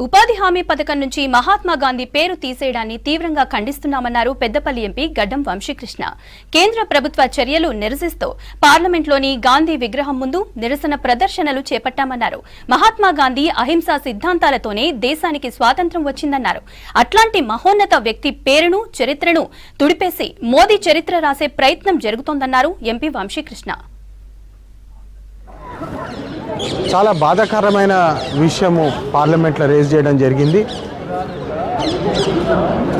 ఉపాధి హామీ పథకం నుంచి మహాత్మా గాంధీ పేరు తీసేయడాన్ని తీవ్రంగా ఖండిస్తున్నామన్నారు పెద్దపల్లి ఎంపీ గడ్డం వంశీకృష్ణ. కేంద్ర ప్రభుత్వ చర్యలు నిరసిస్తూ పార్లమెంట్లోని గాంధీ విగ్రహం ముందు నిరసన ప్రదర్శనలు చేపట్టామన్నారు. మహాత్మా గాంధీ అహింసా సిద్ధాంతాలతోనే దేశానికి స్వాతంత్ర్యం వచ్చిందన్నారు. అట్లాంటి మహోన్నత వ్యక్తి పేరును, చరిత్రను తుడిపేసి మోదీ చరిత్ర రాసే ప్రయత్నం జరుగుతోందన్నారు ఎంపీ వంశీకృష్ణ. చాలా బాధాకరమైన విషయము పార్లమెంట్లో రేజ్ చేయడం జరిగింది.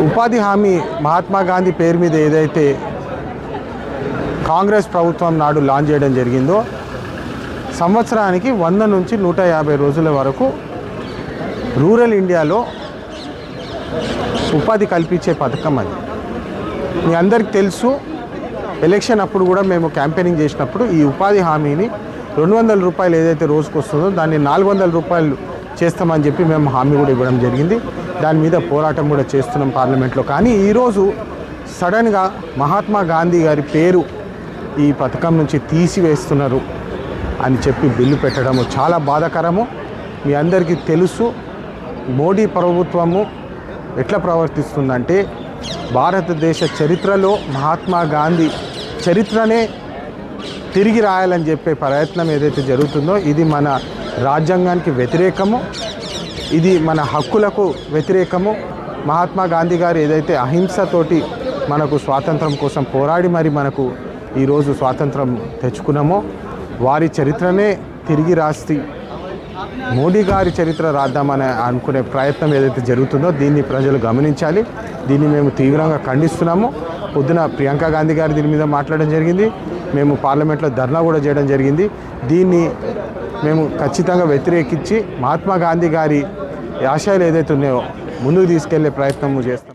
ఉపాధి హామీ మహాత్మా గాంధీ పేరు మీద ఏదైతే కాంగ్రెస్ ప్రభుత్వం నాడు లాంచ్ చేయడం జరిగిందో సంవత్సరానికి 100 నుంచి 150 రోజుల వరకు రూరల్ ఇండియాలో ఉపాధి కల్పించే పథకం అది. మీ అందరికీ తెలుసు, ఎలక్షన్ అప్పుడు కూడా మేము క్యాంపెయినింగ్ చేసినప్పుడు ఈ ఉపాధి హామీని 200 రూపాయలు ఏదైతే రోజుకు వస్తుందో దాన్ని 400 రూపాయలు చేస్తామని చెప్పి మేము హామీ కూడా ఇవ్వడం జరిగింది. దాని మీద పోరాటం కూడా చేస్తున్నాం పార్లమెంట్లో. కానీ ఈరోజు సడన్గా మహాత్మా గాంధీ గారి పేరు ఈ పథకం నుంచి తీసివేస్తున్నారు అని చెప్పి బిల్లు పెట్టడము చాలా బాధాకరము. మీ అందరికీ తెలుసు, మోడీ ప్రభుత్వము ఎట్లా ప్రవర్తిస్తుందంటే భారతదేశ చరిత్రలో మహాత్మా గాంధీ చరిత్రనే తిరిగి రాయాలని చెప్పే ప్రయత్నం ఏదైతే జరుగుతుందో ఇది మన రాజ్యాంగానికి వ్యతిరేకము, ఇది మన హక్కులకు వ్యతిరేకము. మహాత్మా గాంధీ గారు ఏదైతే అహింసతోటి మనకు స్వాతంత్రం కోసం పోరాడి మరి మనకు ఈరోజు స్వాతంత్రం తెచ్చుకున్నామో వారి చరిత్రనే తిరిగి రాసి మోడీ గారి చరిత్ర రాద్దామని అనుకునే ప్రయత్నం ఏదైతే జరుగుతుందో దీన్ని ప్రజలు గమనించాలి. దీన్ని మేము తీవ్రంగా ఖండిస్తున్నాము. పొద్దున ప్రియాంక గాంధీ గారు దీని మీద మాట్లాడడం జరిగింది. మేము పార్లమెంట్లో ధర్నా కూడా చేయడం జరిగింది. దీన్ని మేము ఖచ్చితంగా వ్యతిరేకించి మహాత్మా గాంధీ గారి ఆశయాలు ఏదైతే ఉన్నాయో ముందుకు తీసుకెళ్లే ప్రయత్నం చేస్తాం.